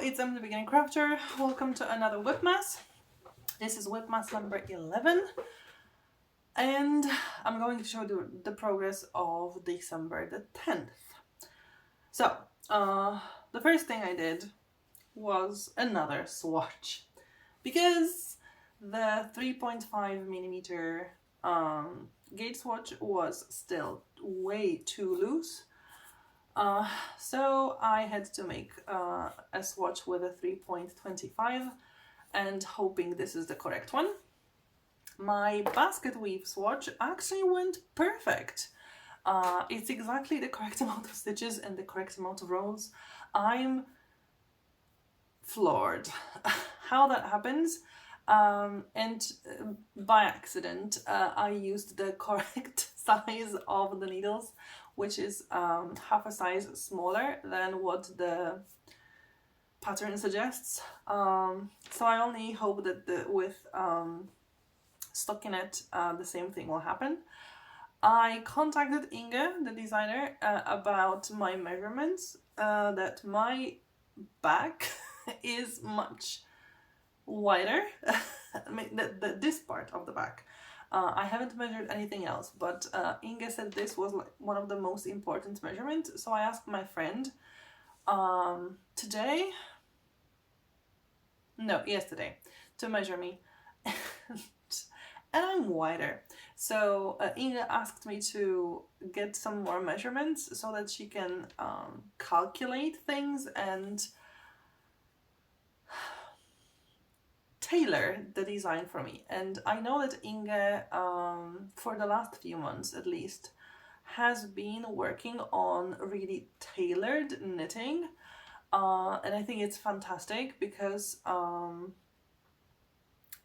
it's the Beginning Crafter. Welcome to another WIPMAS. This is WIPMAS number 11. And I'm going to show you the progress of December the 10th. So, the first thing I did was another swatch. Because the 3.5mm gauge swatch was still way too loose. So I had to make a swatch with a 3.25 and hoping this is the correct one. My basket weave swatch actually went perfect. It's exactly the correct amount of stitches and the correct amount of rows. I'm floored how that happens. And by accident, I used the correct size of the needles, which is half a size smaller than what the pattern suggests. So I only hope that with stockinette the same thing will happen. I contacted Inge, the designer, about my measurements, that my back is much wider. I mean, this part of the back. I haven't measured anything else, but Inge said this was like one of the most important measurements. So I asked my friend yesterday to measure me. And I'm wider. So Inge asked me to get some more measurements so that she can calculate things and tailor the design for me. And I know that Inge, for the last few months at least, has been working on really tailored knitting. And I think it's fantastic because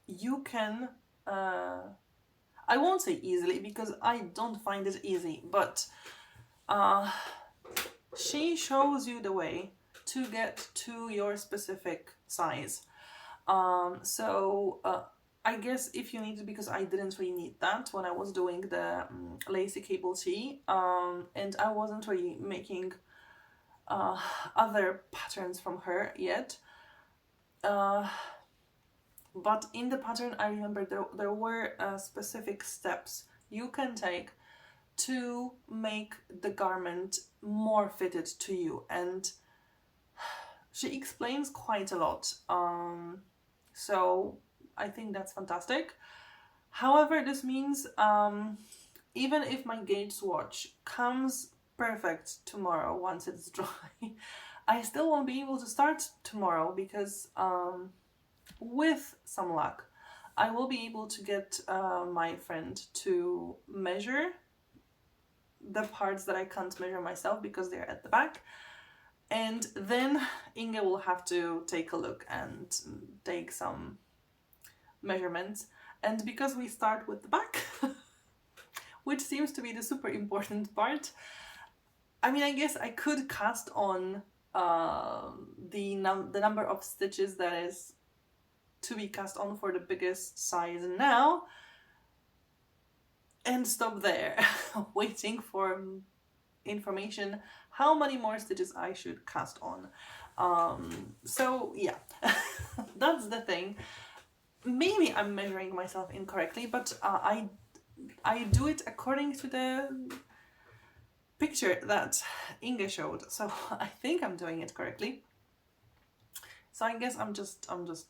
you can, I won't say easily because I don't find it easy, but she shows you the way to get to your specific size. I guess if you need it, because I didn't really need that when I was doing the lacy cable tee, and I wasn't really making other patterns from her yet. But in the pattern, I remember there were specific steps you can take to make the garment more fitted to you, and she explains quite a lot. So I think that's fantastic. However, this means even if my gauge swatch comes perfect tomorrow once it's dry, I still won't be able to start tomorrow because with some luck, I will be able to get my friend to measure the parts that I can't measure myself because they're at the back. And then Inge will have to take a look and take some measurements. And because we start with the back, which seems to be the super important part, I mean, I guess I could cast on the number of stitches that is to be cast on for the biggest size now and stop there, waiting for information how many more stitches I should cast on. So yeah, that's the thing. Maybe I'm measuring myself incorrectly, but I do it according to the picture that Inge showed, so I think I'm doing it correctly. So I guess I'm just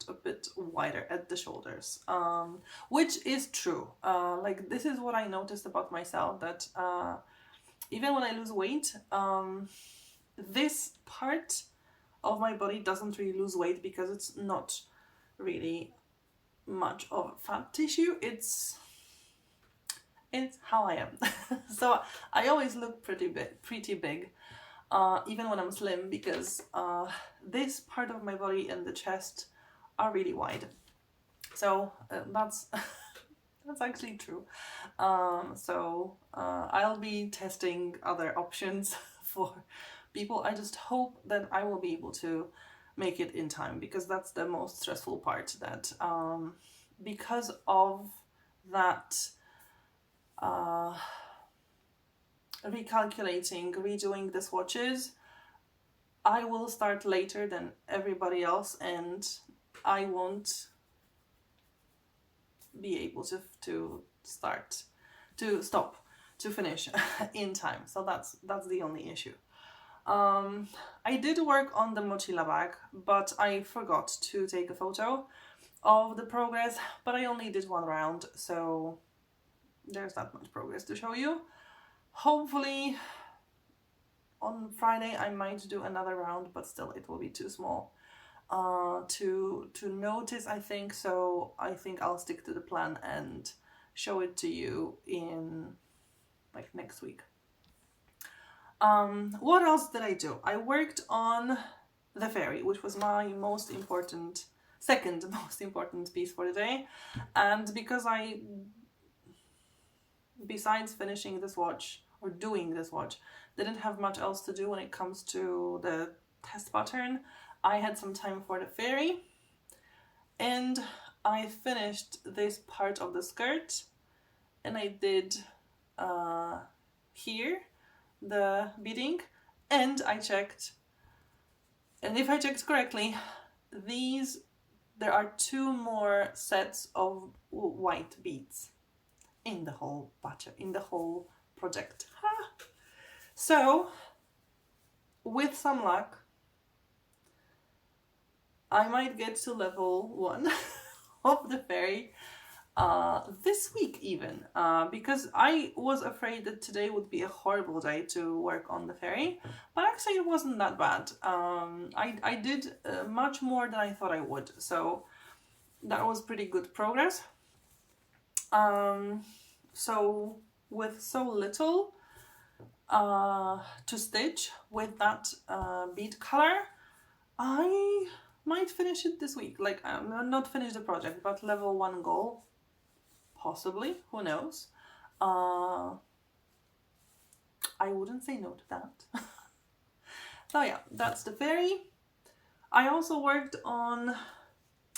a bit wider at the shoulders, which is true. Like, this is what I noticed about myself, that even when I lose weight, this part of my body doesn't really lose weight because it's not really much of fat tissue. It's how I am. So I always look pretty big, even when I'm slim, because this part of my body and the chest are really wide. So that's that's actually true. I'll be testing other options for people. I just hope that I will be able to make it in time, because that's the most stressful part, that because of that recalculating, redoing the swatches, I will start later than everybody else, and I won't be able to finish in time. So that's the only issue. I did work on the mochila bag, but I forgot to take a photo of the progress, but I only did one round, so there's not much progress to show you. Hopefully on Friday I might do another round, but still it will be too small to notice, I think. So I think I'll stick to the plan and show it to you in like next week. What else did I do? I worked on the fairy, which was my second most important piece for the day. And because besides finishing this watch or doing this watch, didn't have much else to do when it comes to the test pattern, I had some time for the fairy, and I finished this part of the skirt, and I did here the beading, and I checked, and if I checked correctly, there are 2 more sets of white beads in the whole batch, in the whole project. So with some luck I might get to level 1 of the fairy this week even, because I was afraid that today would be a horrible day to work on the fairy, but actually it wasn't that bad. I did much more than I thought I would, so that was pretty good progress. So with so little to stitch with that bead color, I might finish it this week. Like, not finish the project, but level 1 goal. Possibly, who knows? I wouldn't say no to that. So yeah, that's the fairy. I also worked on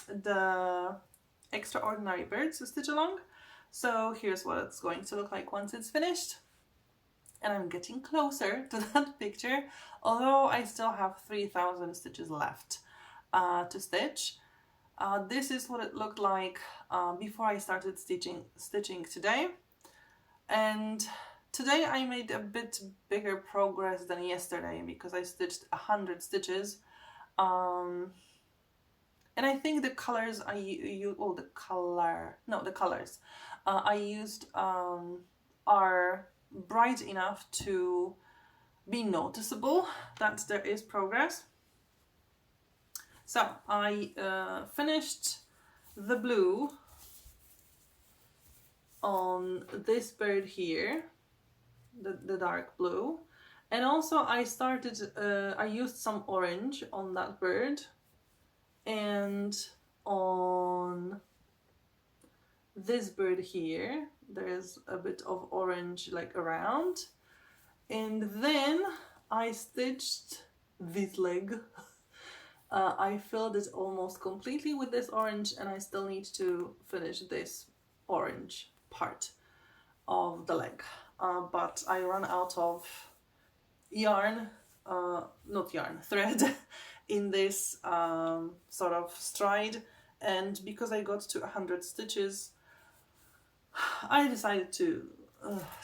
the extraordinary birds stitch along. So here's what it's going to look like once it's finished. And I'm getting closer to that picture, although I still have 3,000 stitches left to stitch. This is what it looked like before I started stitching today. And today I made a bit bigger progress than yesterday because I stitched 100 stitches. And I think the colors I used are bright enough to be noticeable that there is progress. So I finished the blue on this bird here, the dark blue, and also I used some orange on that bird, and on this bird here there's a bit of orange like around, and then I stitched this leg. I filled it almost completely with this orange, and I still need to finish this orange part of the leg. But I ran out of thread in this sort of stride, and because I got to 100 stitches, I decided to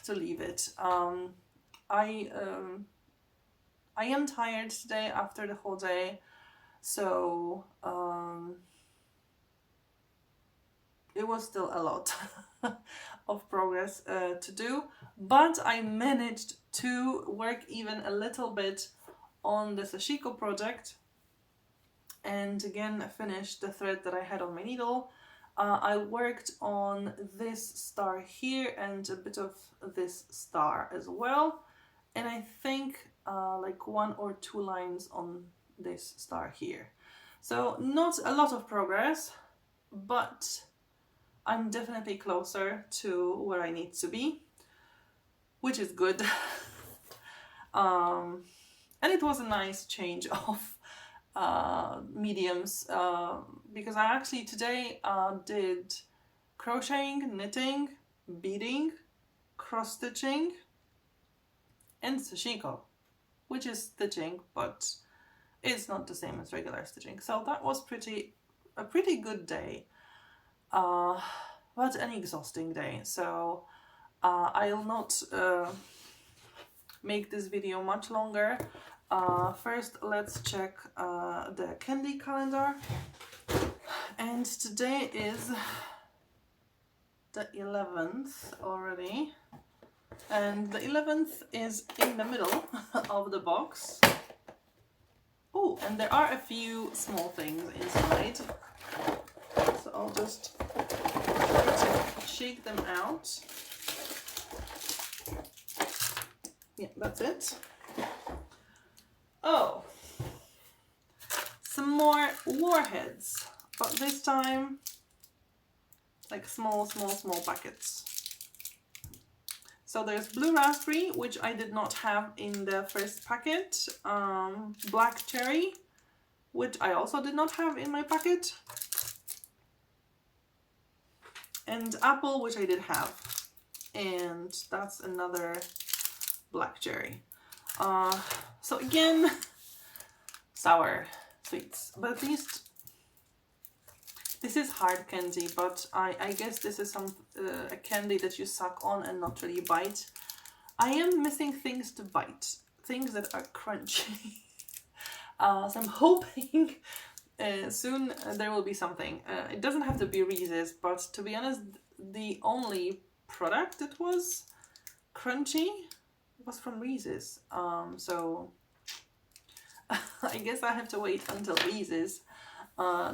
leave it. I am tired today after the whole day. So it was still a lot of progress to do, but I managed to work even a little bit on the Sashiko project, and again finished the thread that I had on my needle. I worked on this star here and a bit of this star as well, and I think like 1 or 2 lines on this star here. So not a lot of progress, but I'm definitely closer to where I need to be, which is good. And it was a nice change of mediums, because I actually today did crocheting, knitting, beading, cross stitching, and Sashiko, which is stitching, but it's not the same as regular stitching. So that was a pretty good day, but an exhausting day. So I'll not make this video much longer. First, let's check the candy calendar. And today is the 11th already. And the 11th is in the middle of the box. Oh, and there are a few small things inside. So I'll just shake them out. Yeah, that's it. Oh, some more warheads, but this time like small packets. So there's blue raspberry, which I did not have in the first packet, black cherry, which I also did not have in my packet, and apple, which I did have, and that's another black cherry. So again, sour sweets, but at least this is hard candy, but I guess this is some a candy that you suck on and not really bite. I am missing things to bite, things that are crunchy. So I'm hoping soon there will be something. It doesn't have to be Reese's, but to be honest, the only product that was crunchy was from Reese's. So I guess I have to wait until Reese's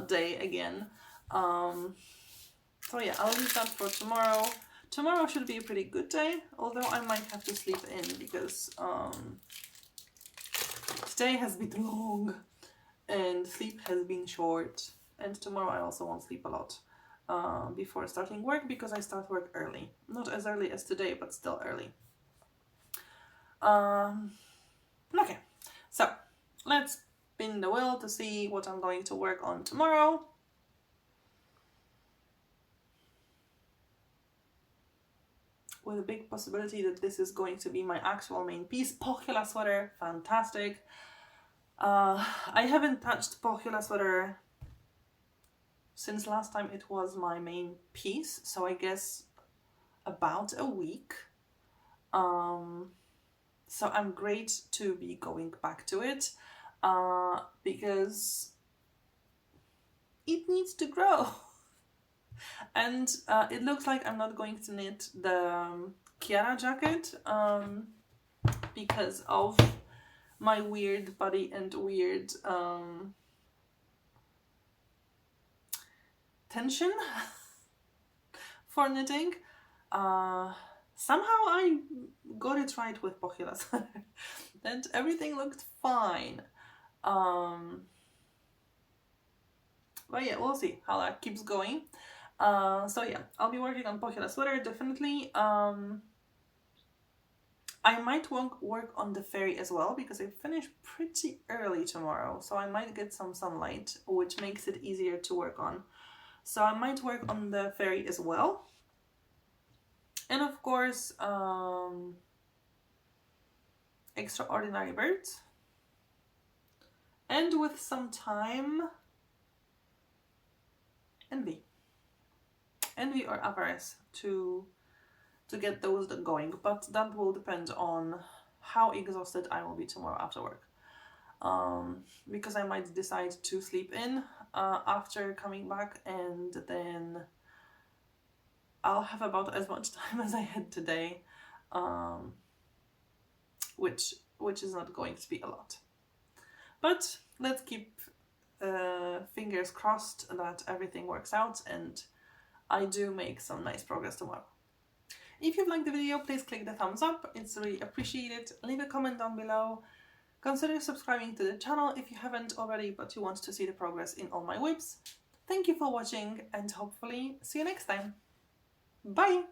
day again. So yeah, I'll leave that for tomorrow. Tomorrow should be a pretty good day, although I might have to sleep in because today has been long and sleep has been short, and tomorrow I also won't sleep a lot before starting work because I start work early. Not as early as today, but still early. Okay, so let's spin the wheel to see what I'm going to work on tomorrow. With a big possibility that this is going to be my actual main piece. Pohjola sweater, fantastic. I haven't touched Pohjola sweater since last time it was my main piece, so I guess about a week. So I'm great to be going back to it because it needs to grow. And it looks like I'm not going to knit the Chiara jacket because of my weird body and weird tension for knitting. Somehow I got it right with Pohjola sweater and everything looked fine. But yeah, we'll see how that keeps going. So yeah, I'll be working on Pohjola sweater definitely. I might work on the fairy as well because I finish pretty early tomorrow, so I might get some sunlight, which makes it easier to work on. So I might work on the fairy as well. And of course, Extraordinary Birds. And with some time, Envy or Avarice to get those going, but that will depend on how exhausted I will be tomorrow after work. Because I might decide to sleep in after coming back, and then I'll have about as much time as I had today, which is not going to be a lot. But let's keep fingers crossed that everything works out and I do make some nice progress tomorrow. If you liked the video, please click the thumbs up, it's really appreciated. Leave a comment down below. Consider subscribing to the channel if you haven't already but you want to see the progress in all my WIPs. Thank you for watching and hopefully see you next time. Bye!